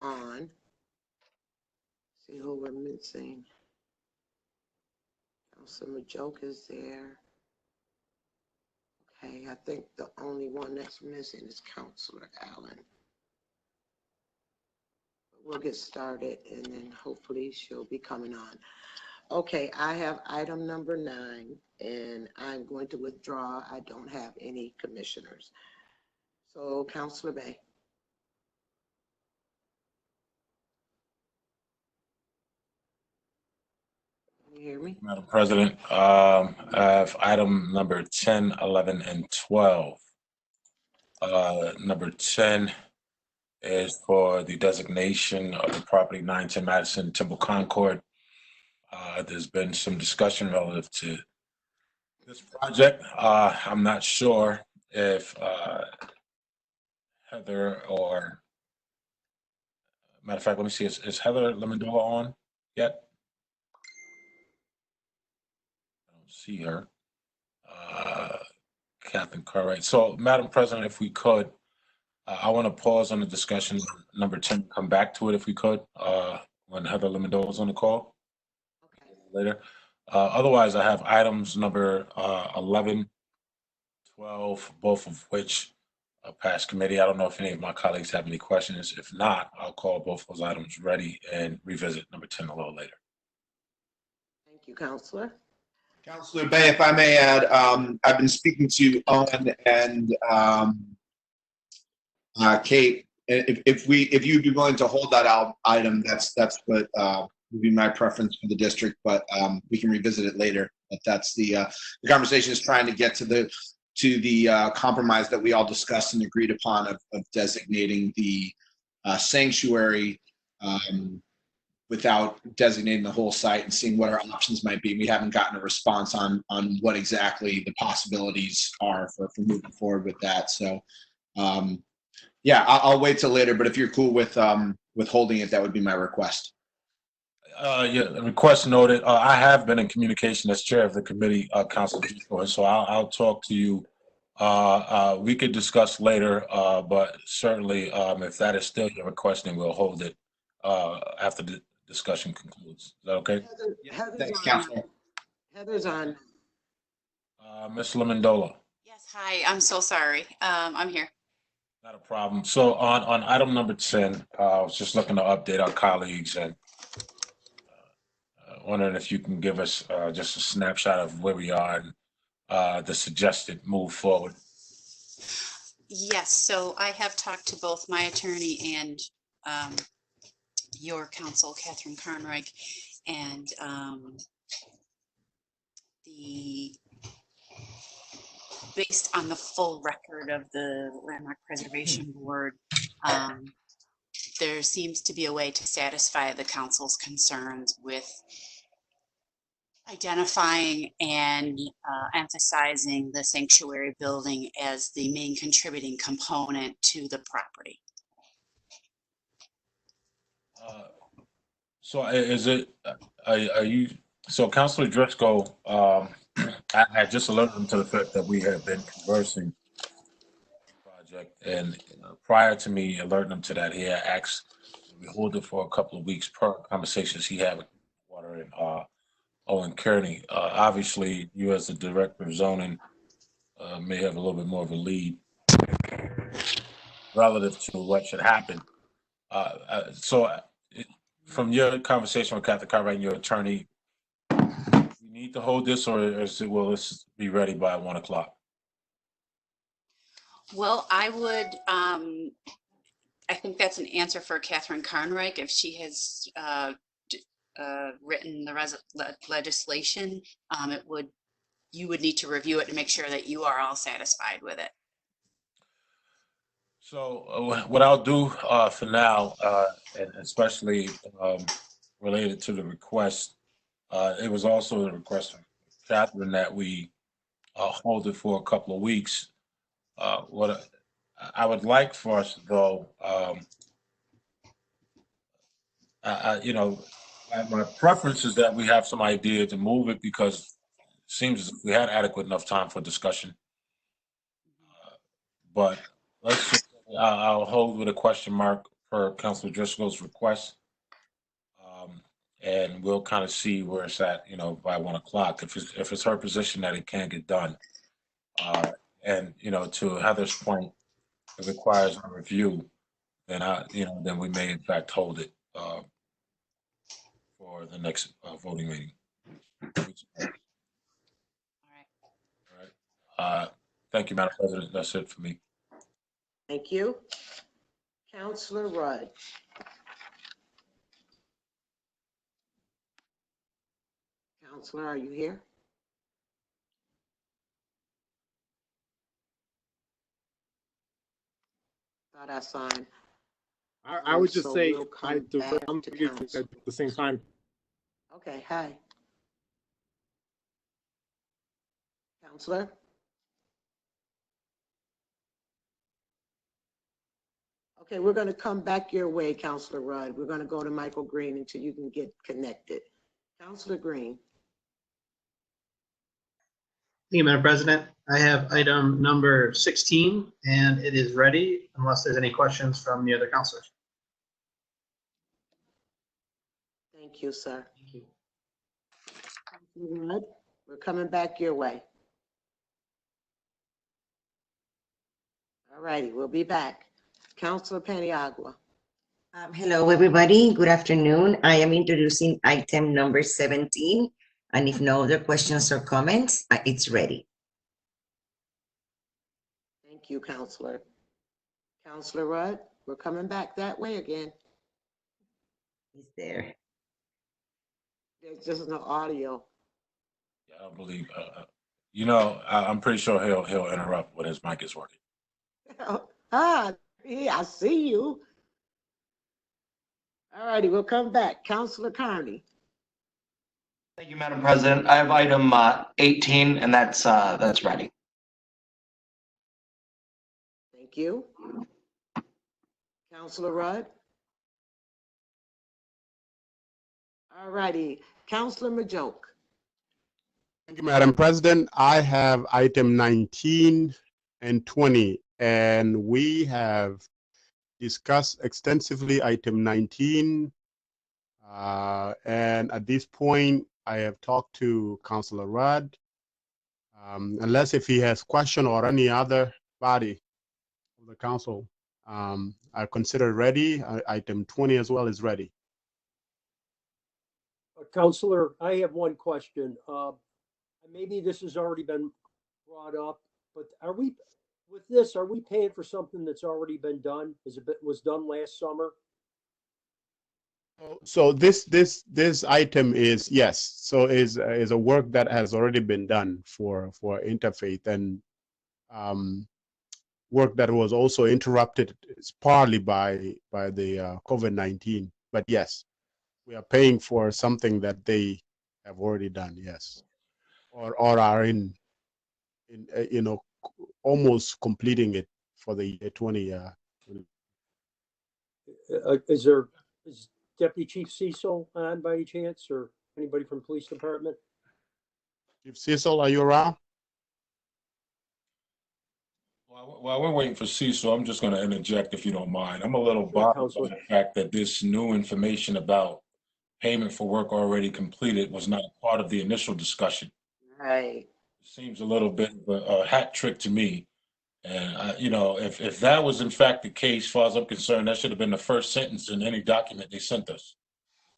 on. See who we're missing. Councilor Joke is there. Okay, I think the only one that's missing is Councilor Allen. We'll get started and then hopefully she'll be coming on. Okay, I have item number 9 and I'm going to withdraw. I don't have any commissioners. So Councilor Bay. Can you hear me? Madam President, I have item number 10, 11, and 12. Number 10 is for the designation of the property 910 Madison Temple Concord. There's been some discussion relative to this project. I'm not sure if Heather or, matter of fact, let me see, is Heather Lemondola on yet? I don't see her. Captain Cartwright. So, Madam President, if we could, I want to pause on the discussion number 10, come back to it if we could, when Heather Lemondola is on the call. Okay. Later. Otherwise, I have items number 11, 12, both of which passed committee. I don't know if any of my colleagues have any questions. If not, I'll call both those items ready and revisit number 10 a little later. Thank you, Councilor. Councilor Bay, if I may add, I've been speaking to Owen and Kate. If you'd be willing to hold that item, that's what would be my preference for the district. But we can revisit it later. But that's the conversation is trying to get to the compromise that we all discussed and agreed upon of designating the sanctuary without designating the whole site and seeing what our options might be. We haven't gotten a response on what exactly the possibilities are for moving forward with that. So, yeah, I'll wait till later. But if you're cool with holding it, that would be my request. Yeah, request noted. I have been in communication as chair of the committee, Councilor, so I'll talk to you. We could discuss later, but certainly if that is still your request, then we'll hold it after the discussion concludes. Is that okay? Thanks, Councilor. Heather's on. Ms. Lemondola. Yes, hi, I'm so sorry. I'm here. Not a problem. So on item number 10, I was just looking to update our colleagues and wondering if you can give us just a snapshot of where we are and the suggested move forward. Yes, so I have talked to both my attorney and your counsel, Catherine Carnreich, and based on the full record of the Landmark Preservation Board, there seems to be a way to satisfy the council's concerns with identifying and emphasizing the sanctuary building as the main contributing component to the property. So is it, are you, so Councilor Driscoll, I had just alerted him to the fact that we had been conversing project, and prior to me alerting him to that, he had asked we hold it for a couple of weeks per conversations he had with Water and Owen Kearney. Obviously, you as the director of zoning may have a little bit more of a lead relative to what should happen. From your conversation with Catherine Cartwright and your attorney, we need to hold this, or is it, will this be ready by 1 o'clock? Well, I would, I think that's an answer for Catherine Carnreich. If she has written the legislation, you would need to review it to make sure that you are all satisfied with it. So what I'll do for now, and especially related to the request, it was also a request from Catherine that we hold it for a couple of weeks. What I would like for us to go, you know, my preference is that we have some idea to move it, because it seems as if we had adequate enough time for discussion. But let's just, I'll hold with a question mark per Councilor Driscoll's request. And we'll kind of see where it's at, by 1 o'clock. If it's her position that it can't get done. And, to Heather's point, it requires a review, then then we may in fact hold it for the next voting meeting. All right. All right. Thank you, Madam President. That's it for me. Thank you. Counselor Rudd. Counselor, are you here? Thought I saw him. I would just So say we'll come I defer back to to council. at the same time. Okay, hi. Counselor? Okay, we're going to come back your way, Counselor Rudd. We're going to go to Michael Green until you can get connected. Counselor Green. Thank you, Madam President. I have item number 16, and it is ready unless there's any questions from the other counselors. Thank you, sir. Thank you. Counselor Rudd, we're coming back your way. All righty, we'll be back. Counselor Paniagua. Hello, everybody. Good afternoon. I am introducing item number 17. And if no other questions or comments, it's ready. Thank you, Counselor. Counselor Rudd, we're coming back that way again. It's there. There's just no audio. Yeah, I don't believe. I'm pretty sure he'll interrupt when his mic is working. Yeah, I see you. All righty, we'll come back. Counselor Carney. Thank you, Madam President. I have item 18, and that's ready. Thank you. Counselor Rudd. All righty, Counselor Majoke. Thank you, Madam President. I have item 19 and 20, and we have discussed extensively item 19. And at this point, I have talked to Councilor Rudd. Unless if he has question or any other body of the council, I consider ready. Item 20 as well is ready. Counselor, I have one question. Maybe this has already been brought up, but are we paying for something that's already been done? Was done last summer? So this item is, yes, so is a work that has already been done for Interfaith, and work that was also interrupted partly by the COVID-19. But yes, we are paying for something that they have already done, yes, or are in almost completing it for the year 20. Is Deputy Chief Cecil on by any chance, or anybody from Police Department? Chief Cecil, are you around? While we're waiting for Cecil, I'm just going to interject if you don't mind. I'm a little Sure, bothered by Counselor. the fact that this new information about payment for work already completed was not a part of the initial discussion. Right. It seems a little bit of a hat trick to me. And, if that was in fact the case, as far as I'm concerned, that should have been the first sentence in any document they sent us.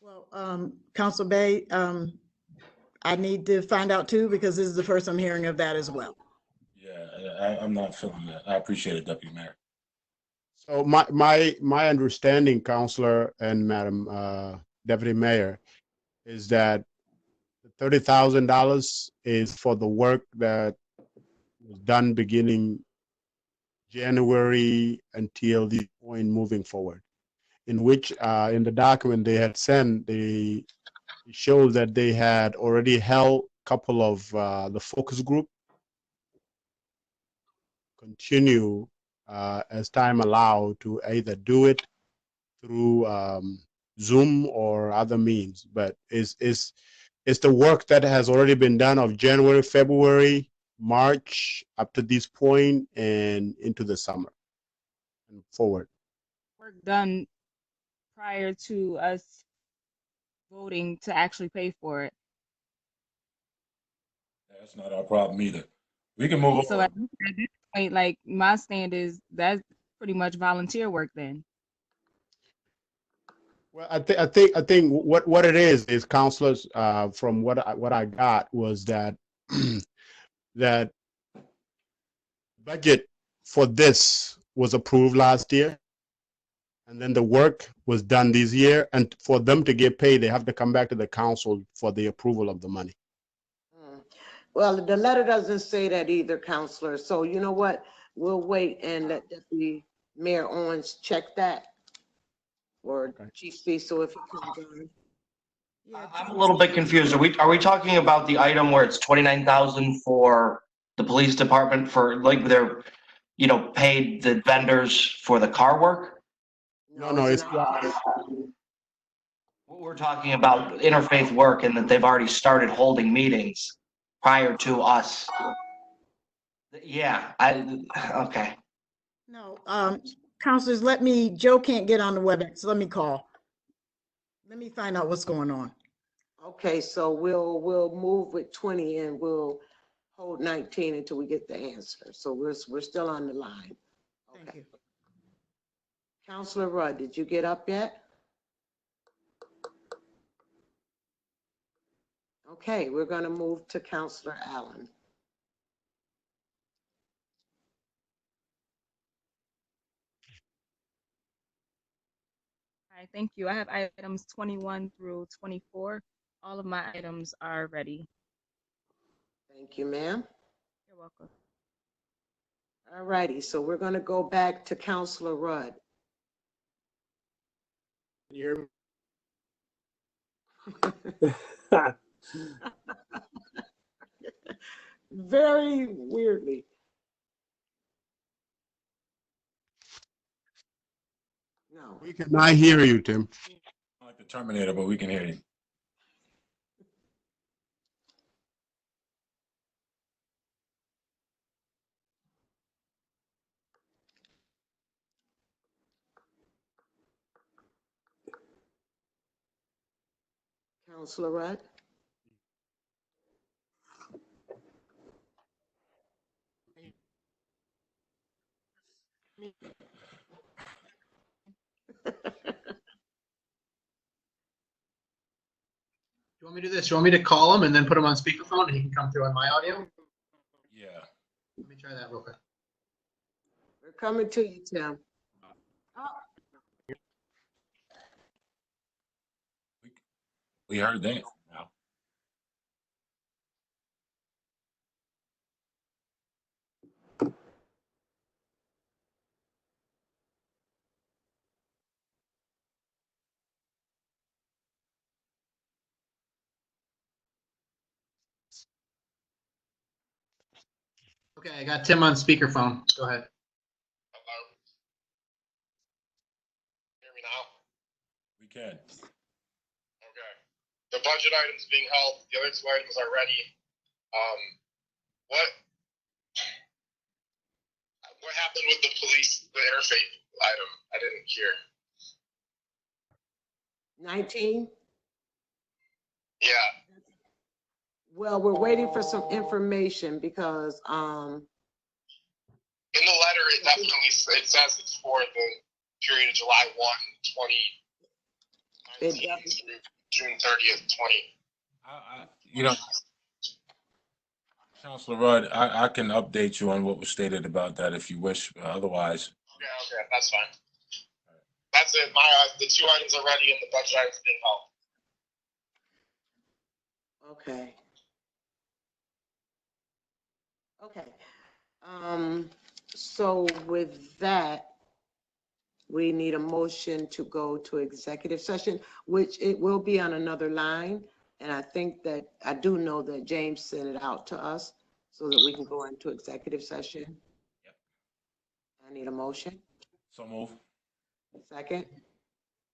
Well, Council Bay, I need to find out too, because this is the first I'm hearing of that as well. Yeah, I'm not feeling that. I appreciate it, Deputy Mayor. So my understanding, Councilor and Madam Deputy Mayor, is that the $30,000 is for the work that was done beginning January until the point moving forward, in which in the document they had sent, it shows that they had already held a couple of the focus group continue as time allowed to either do it through Zoom or other means, but it's the work that has already been done of January, February, March up to this point and into the summer and forward. Work done prior to us voting to actually pay for it. That's not our problem either. We can move So on. at this point, like my stand is that's pretty much volunteer work then. Well, I think what it is counselors, from what I got was that that budget for this was approved last year, and then the work was done this year, and for them to get paid, they have to come back to the council for the approval of the money. Well, the letter doesn't say that either, Counselor. So you know what? We'll wait and let Deputy Mayor Owens check that. Or Okay. Chief Cecil if he comes on. I'm a little bit confused. Are we talking about the item where it's 29,000 for the police department for like they're, paid the vendors for the car work? No, it's We're talking about interfaith work and that they've already started holding meetings prior to us. Yeah, okay. No, counselors, Joe can't get on the WebEx. Let me call. Let me find out what's going on. Okay, so we'll move with 20 and we'll hold 19 until we get the answer. So we're still on the line. Thank you. Counselor Rudd, did you get up yet? Okay, we're going to move to Counselor Allen. All right, thank you. I have items 21 through 24. All of my items are ready. Thank you, ma'am. You're welcome. All righty, so we're going to go back to Counselor Rudd. Can you hear me? Very weirdly. No. We cannot hear you, Tim. Like the Terminator, but we can hear you. Counselor Rudd? You want me to do this? You want me to call him and then put him on speakerphone and he can come through on my audio? Yeah. Let me try that real quick. We're coming to you, Tim. We heard that now. Okay, I got Tim on speakerphone. Go ahead. Hello. Hear me now? We can. Okay. The budget items being held, the other two items are ready. What happened with the police, the interfaith item? I didn't hear. 19? Yeah. Well, we're waiting for some information because In the letter, it definitely says it's for the period of July 1, 2019 through June 30th, 20. Councilor Rudd, I can update you on what was stated about that if you wish. Otherwise, Okay, that's fine. That's it. The two items are ready and the budget items being held. okay. Okay. So with that, we need a motion to go to executive session, which it will be on another line. And I think that, I do know that James sent it out to us so that we can go into executive session. Yep. I need a motion. So move. Second.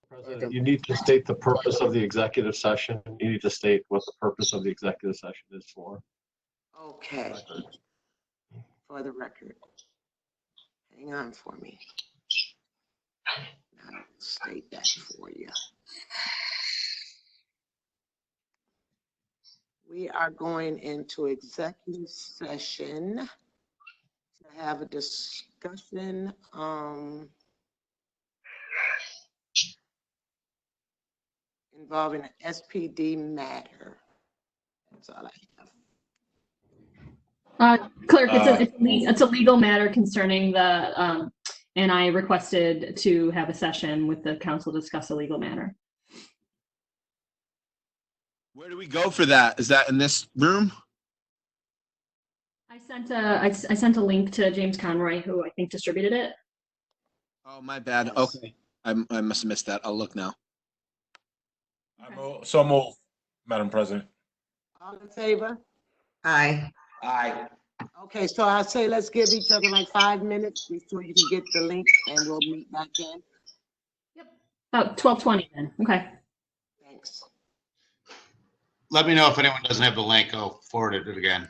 President, you need to state the purpose of the executive session. You need to state what the purpose of the executive session is for. Okay. For the record. Hang on for me. I'll state that for you. We are going into executive session to have a discussion involving an SPD matter. That's all I have. Clerk, it's a legal matter concerning the, and I requested to have a session with the council to discuss a legal matter. Where do we go for that? Is that in this room? I sent a link to James Conroy, who I think distributed it. Oh, my bad. Okay. I must have missed that. I'll look now. So moved, Madam President. All in favor? Aye. Aye. Okay, so I say let's give each other like 5 minutes before you can get the link and we'll meet back in. About 12:20 then. Okay. Thanks. Let me know if anyone doesn't have the link. I'll forward it again.